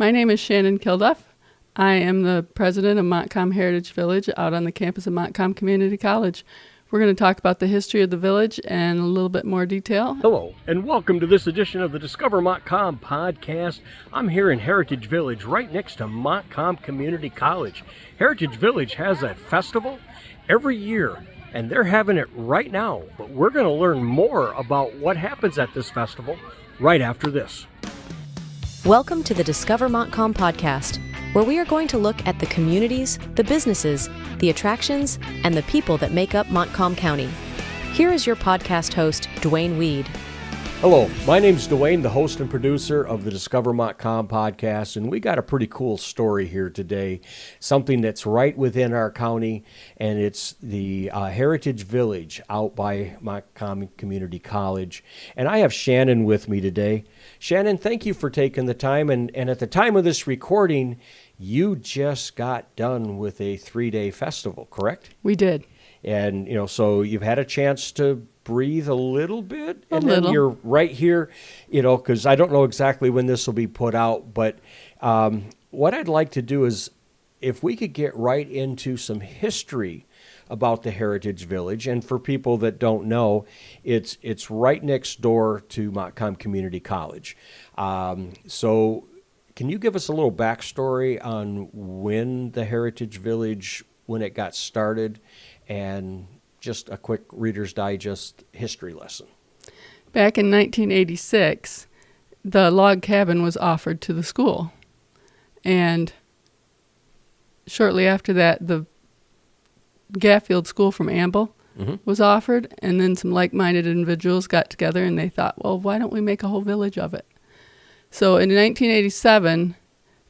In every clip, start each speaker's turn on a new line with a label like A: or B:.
A: My name is Shannon Kilduff. I am the president of Montcalm Heritage Village out on the campus of Montcalm Community College. We're going to talk about the history of the village and a little bit more detail.
B: Hello, and welcome to this edition of the Discover Montcalm Podcast. I'm here in Heritage Village, right next to Montcalm Community College. Heritage Village has a festival every year, and they're having it right now. But we're going to learn more about what happens at this festival right after this.
C: Welcome to the Discover Montcalm Podcast, where we are going to look at the communities, the businesses, the attractions, and the people that make up Montcalm County. Here is your podcast host, Dwayne Weed.
B: Hello, my name's Dwayne, the host and producer of the Discover Montcalm Podcast, and we got a pretty cool story here today, something that's right within our county, and it's the Heritage Village out by Montcalm Community College. And I have Shannon with me today. Shannon, thank you for taking the time, and at the time of this recording, you just got done with a 3-day festival, correct?
A: We did.
B: And, so you've had a chance to breathe a little bit, and
A: then
B: you're right here, because I don't know exactly when this will be put out, but what I'd like to do is if we could get right into some history about the Heritage Village. And for people that don't know, it's right next door to Montcalm Community College. So can you give us a little backstory on when the Heritage Village, when it got started, and just a quick Reader's Digest history lesson?
A: Back in 1986, the log cabin was offered to the school. And shortly after that, the Gatfield School from Amble was offered. And then some like-minded individuals got together and they thought, well, why don't we make a whole village of it? So in 1987,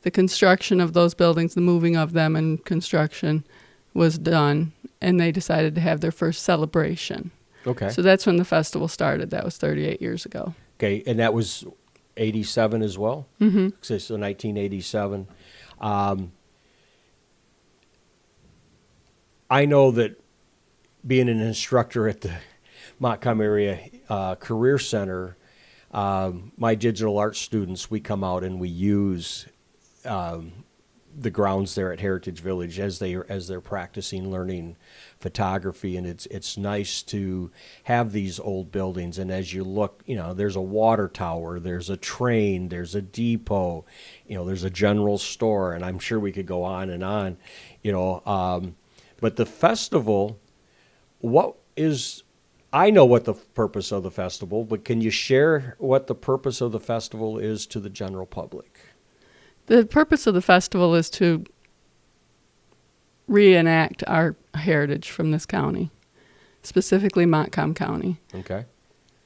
A: the construction of those buildings, the moving of them and construction was done, and they decided to have their first celebration.
B: Okay.
A: So that's when the festival started. That was 38 years ago.
B: Okay, and that was 87 as well? Mm-hmm. So 1987. I know that being an instructor at the Montcalm Area Career Center, my digital arts students, we come out and we use the grounds there at Heritage Village as they're practicing learning photography, and it's nice to have these old buildings. And as you look, there's a water tower, there's a train, there's a depot, there's a general store, and I'm sure we could go on and on, but the festival, I know what the purpose of the festival, but can you share what the purpose of the festival is to the general public?
A: The purpose of the festival is to reenact our heritage from this county, specifically Montcalm County.
B: Okay.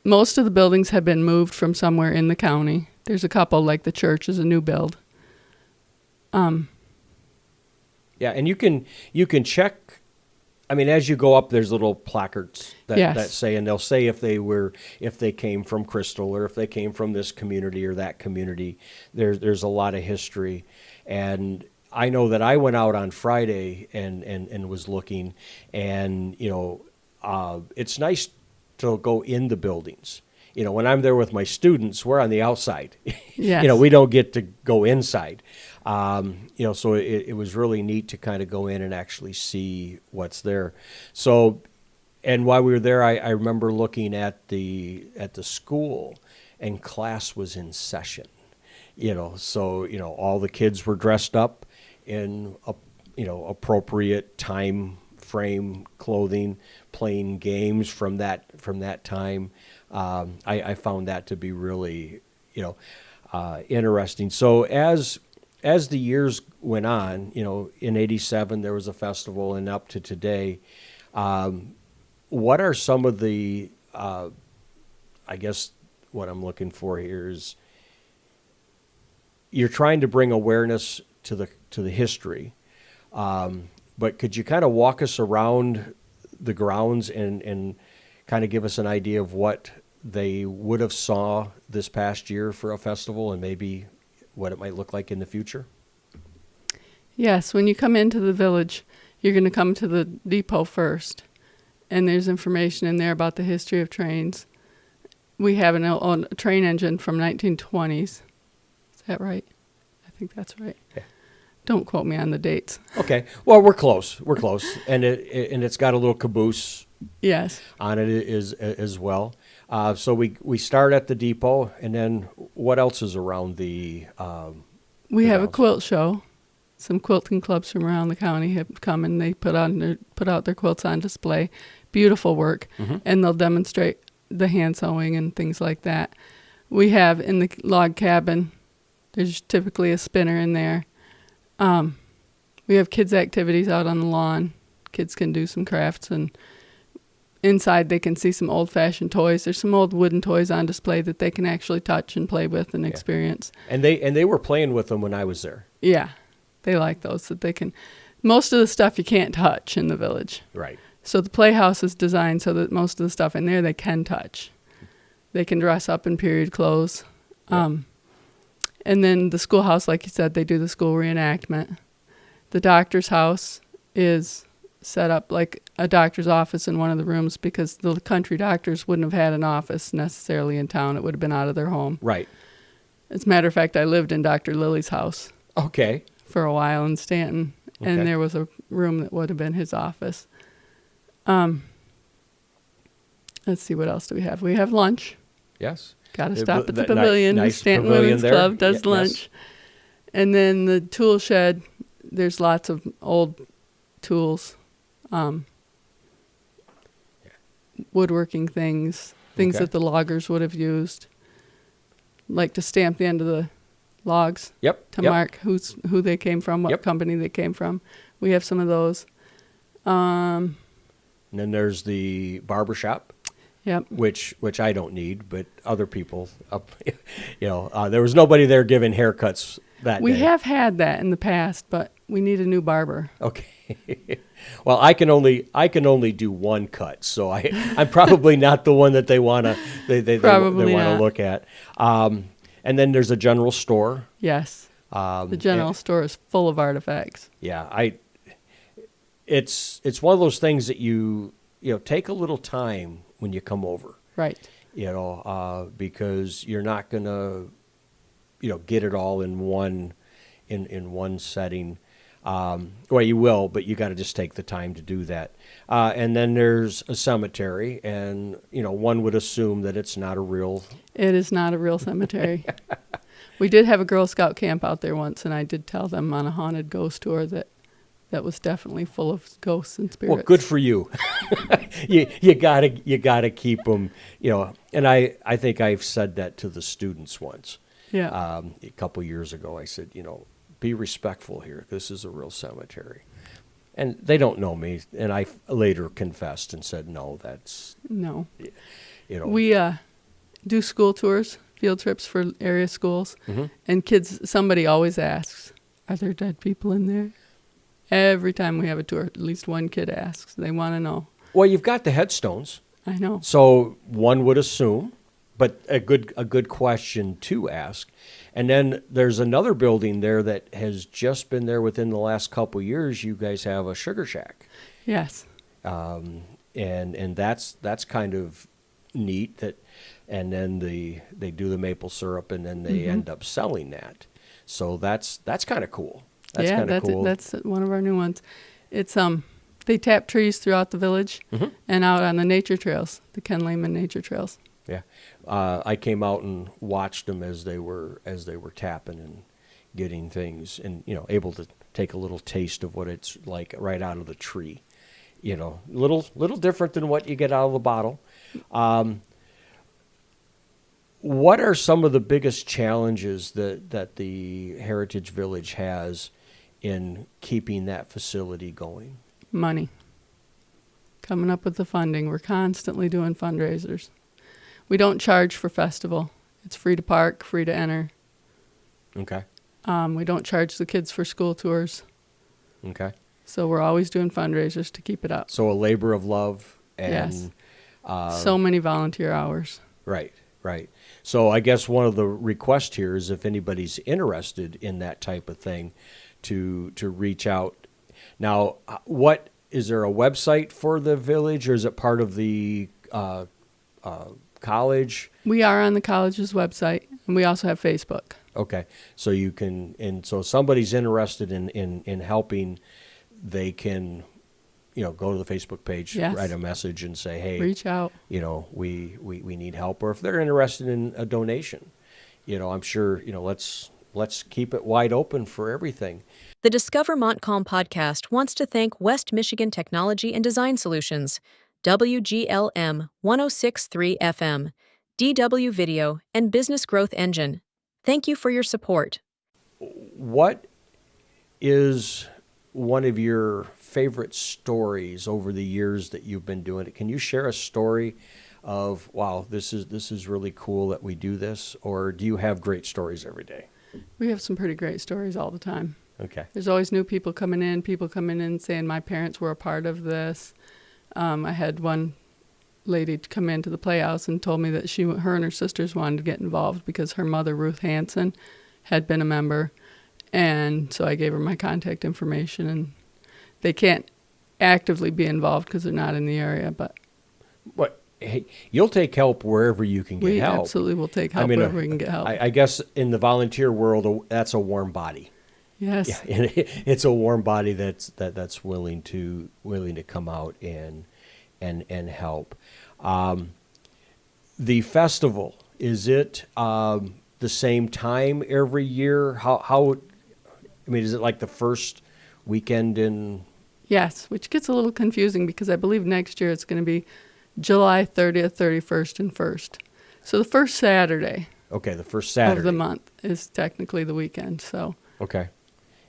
A: Most of the buildings have been moved from somewhere in the county. There's a couple, like the church is a new build.
B: Yeah, and you can check. I mean, as you go up, there's little placards that say, and they'll say if they came from Crystal, or if they came from this community or that community. There's a lot of history, and I know that I went out on Friday and was looking, and it's nice to go in the buildings. When I'm there with my students, we're on the outside.
A: Yes.
B: We don't get to go inside. So it was really neat to kind of go in and actually see what's there. So, and while we were there, I remember looking at the school, and class was in session. So all the kids were dressed up in appropriate time frame clothing, playing games from that time. I found that to be really interesting. So as the years went on, in 87 there was a festival, and up to today, what are some of the, I guess what I'm looking for here is you're trying to bring awareness to the history, but could you kind of walk us around the grounds and kind of give us an idea of what they would have saw this past year for a festival, and maybe what it might look like in the future?
A: Yes, when you come into the village, you're going to come to the depot first, and there's information in there about the history of trains. We have a train engine from 1920s. Is that right? think that's right.
B: Yeah.
A: Don't quote me on the dates.
B: Okay. Well, we're close. We're close, and it's got a little caboose
A: Yes.
B: on it as well. So we start at the depot, and then what else is around the?
A: We have a
B: grounds?
A: quilt show. Some quilting clubs from around the county have come and they put out their quilts on display. Beautiful work, and they'll demonstrate the hand sewing and things like that. We have in the log cabin, there's typically a spinner in there. We have kids' activities out on the lawn. Kids can do some crafts, and inside they can see some old-fashioned toys. There's some old wooden toys on display that they can actually touch and play with and experience.
B: And they were playing with them when I was there.
A: Yeah, they like those that they can. Most of the stuff you can't touch in the village.
B: Right.
A: So the playhouse is designed so that most of the stuff in there they can touch. They can dress up in period clothes.
B: Yeah.
A: And then the schoolhouse, like you said, they do the school reenactment. The doctor's house is set up like a doctor's office in one of the rooms because the country doctors wouldn't have had an office necessarily in town. It would have been out of their home.
B: Right.
A: As a matter of fact, I lived in Dr. Lily's house
B: Okay.
A: for a while in Stanton,
B: Okay.
A: and there was a room that would have been his office. Let's see, what else do we have? We have lunch.
B: Yes.
A: Got to
B: The-
A: stop at the
B: that
A: pavilion.
B: nice
A: Stanton
B: pavilion
A: Women's
B: there.
A: Club does
B: Yes.
A: lunch. And then the tool shed, there's lots of old tools, woodworking things
B: Okay.
A: that the loggers would have used, like to stamp the end of the logs
B: Yep.
A: to
B: yep.
A: mark who they came from, what
B: Yep.
A: company they came from. We have some of those.
B: And then there's the barber shop,
A: Yep.
B: which I don't need, but other people, there was nobody there giving haircuts that
A: We
B: day.
A: have had that in the past, but we need a new barber.
B: Okay. Well, I can only do one cut, so I'm probably not the one that they want to
A: Probably
B: want to
A: not.
B: look at. And then there's a general store.
A: Yes. The general store is full of artifacts.
B: Yeah, it's one of those things that you take a little time when you come over.
A: Right.
B: Because you're not gonna get it all in one setting. Well, you will, but you got to just take the time to do that. And then there's a cemetery, and one would assume that it's not a real.
A: It is not a real cemetery. We did have a Girl Scout camp out there once, and I did tell them on a haunted ghost tour that was definitely full of ghosts and spirits.
B: Well, good for you. you gotta keep them. And I think I've said that to the students once.
A: Yeah.
B: A couple years ago, I said, be respectful here. This is a real cemetery. And they don't know me. And I later confessed and said, no, that's,
A: No.
B: you know.
A: We do school tours, field trips for area schools,
B: Mhm.
A: and kids, somebody always asks, are there dead people in there? Every time we have a tour, at least one kid asks. They want to know.
B: Well, you've got the headstones.
A: I know.
B: So one would assume, but a good question to ask. And then there's another building there that has just been there within the last couple of years. You guys have a sugar shack.
A: Yes.
B: And that's kind of neat that, and then they do the maple syrup and then they end up selling that. So that's kind of cool. That's
A: yeah,
B: kind of cool.
A: That's one of our new ones. It's they tap trees throughout the village and out on the nature trails, the Ken Lehman nature trails.
B: Yeah, I came out and watched them as they were tapping and getting things, and able to take a little taste of what it's like right out of the tree. Little different than what you get out of the bottle. What are some of the biggest challenges that the Heritage Village has in keeping that facility going?
A: Money. Coming up with the funding. We're constantly doing fundraisers. We don't charge for festival. It's free to park, free to enter.
B: Okay.
A: We don't charge the kids for school tours.
B: Okay.
A: So we're always doing fundraisers to keep it up.
B: So a labor of love and
A: Yes. So many volunteer hours.
B: Right. So I guess one of the requests here is if anybody's interested in that type of thing, to reach out. Now, what is there a website for the village, or is it part of the college?
A: We are on the college's website, and we also have Facebook.
B: Okay. So you can, and so somebody's interested in helping, they can, go to the Facebook page,
A: Yes.
B: write a message and say, hey,
A: Reach out.
B: we need help. Or if they're interested in a donation, I'm sure, let's keep it wide open for everything.
C: The Discover Montcalm podcast wants to thank West Michigan Technology and Design Solutions, WGLM 1063 FM, DW Video, and Business Growth Engine. Thank you for your support.
B: What is one of your favorite stories over the years that you've been doing it? Can you share a story of, wow, this is really cool that we do this? Or do you have great stories every day?
A: We have some pretty great stories all the time.
B: Okay.
A: There's always new people coming in saying my parents were a part of this. I had one lady come into the Playhouse and told me that her and her sisters wanted to get involved because her mother, Ruth Hansen, had been a member. And so I gave her my contact information, and they can't actively be involved because they're not in the area. But
B: hey, you'll take help wherever you can get help.
A: We absolutely will take help wherever we can get help.
B: I guess in the volunteer world, that's a warm body.
A: Yes.
B: Yeah, it's a warm body that's willing to come out and help. The festival, is it the same time every year? How? I mean, is it like the first weekend in?
A: Yes, which gets a little confusing because I believe next year it's going to be July 30th, 31st, and 1st. So the first Saturday.
B: Okay, the first Saturday
A: of the month is technically the weekend. So.
B: Okay.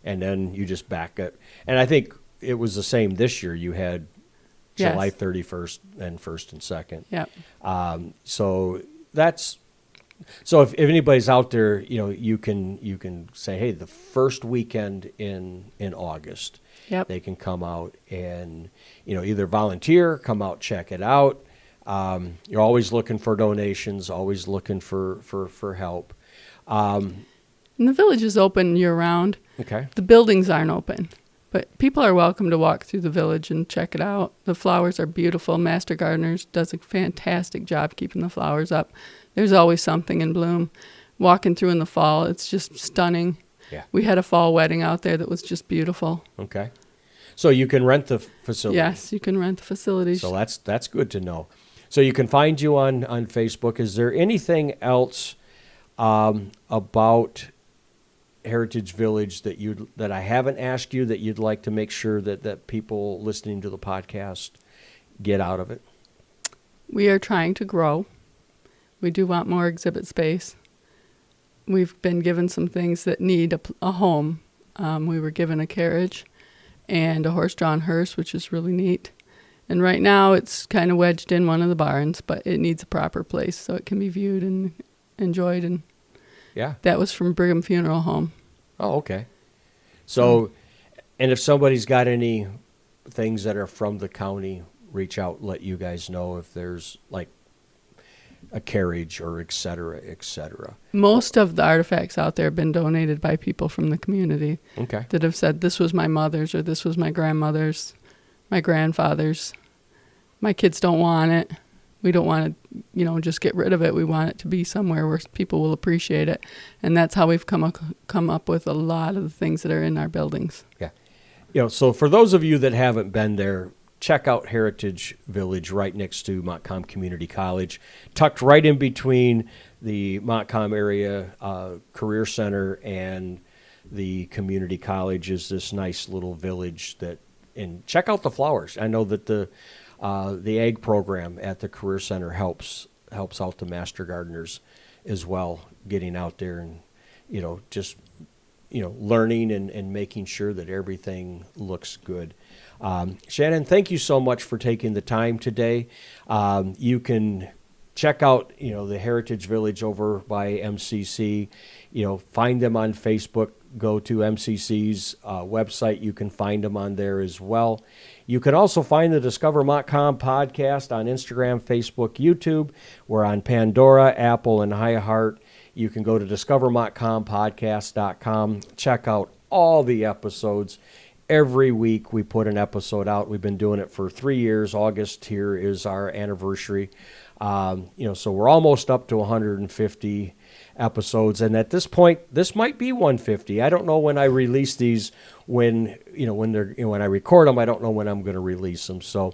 B: And then you just back it. And I think it was the same this year. You had July 31st and 1st and 2nd.
A: Yep.
B: So if anybody's out there, you can say, hey, the first weekend in August,
A: yep,
B: they can come out and, either volunteer, come out, check it out. You're always looking for donations, always looking for help.
A: And the village is open year-round.
B: Okay.
A: The buildings aren't open, but people are welcome to walk through the village and check it out. The flowers are beautiful. Master Gardeners does a fantastic job keeping the flowers up. There's always something in bloom. Walking through in the fall, it's just stunning.
B: Yeah.
A: We had a fall wedding out there that was just beautiful.
B: Okay. So you can rent the facility.
A: Yes, you can rent the facilities.
B: So that's good to know. So you can find you on Facebook. Is there anything else about Heritage Village that I haven't asked you that you'd like to make sure that people listening to the podcast get out of it?
A: We are trying to grow. We do want more exhibit space. We've been given some things that need a home. We were given a carriage and a horse-drawn hearse, which is really neat. And right now it's kind of wedged in one of the barns, but it needs a proper place so it can be viewed and enjoyed. And
B: yeah,
A: that was from Brigham Funeral Home.
B: Oh, okay. So, and if somebody's got any things that are from the county, reach out, let you guys know if there's like a carriage or et cetera, et cetera.
A: Most of the artifacts out there have been donated by people from the community.
B: Okay.
A: That have said, this was my mother's or this was my grandmother's, my grandfather's. My kids don't want it. We don't want to, just get rid of it. We want it to be somewhere where people will appreciate it. And that's how we've come up with a lot of the things that are in our buildings.
B: Yeah. So for those of you that haven't been there, check out Heritage Village right next to Montcalm Community College, tucked right in between the Montcalm area Career Center and the community college is this nice little village and check out the flowers. I know that the ag program at the Career Center helps out the Master Gardeners as well, getting out there and, just, learning and making sure that everything looks good. Shannon, thank you so much for taking the time today. You can check out, the Heritage Village over by MCC, find them on Facebook, go to MCC's website. You can find them on there as well. You can also find the Discover Montcalm podcast on Instagram, Facebook, YouTube. We're on Pandora, Apple, and iHeart. You can go to discovermontcalmpodcast.com. Check out all the episodes. Every week we put an episode out. We've been doing it for 3 years. August here is our anniversary. So we're almost up to 150 episodes. And at this point, this might be 150. I don't know when I release these. When I record them, I don't know when I'm going to release them. So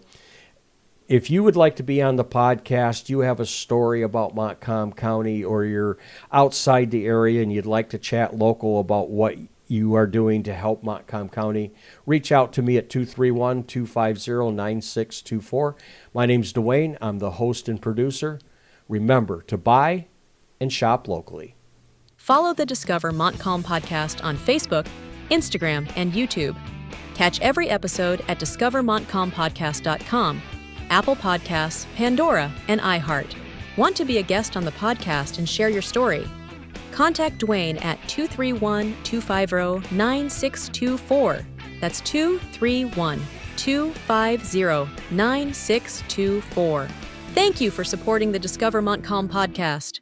B: if you would like to be on the podcast, you have a story about Montcalm County, or you're outside the area and you'd like to chat local about what you are doing to help Montcalm County, reach out to me at 231-250-9624. My name's Dwayne. I'm the host and producer. Remember to buy and shop locally.
C: Follow the Discover Montcalm Podcast on Facebook, Instagram, and YouTube. Catch every episode at discovermontcalmpodcast.com, Apple Podcasts, Pandora, and iHeart. Want to be a guest on the podcast and share your story? Contact Dwayne at 231-250-9624. That's 231-250-9624. Thank you for supporting the Discover Montcalm podcast.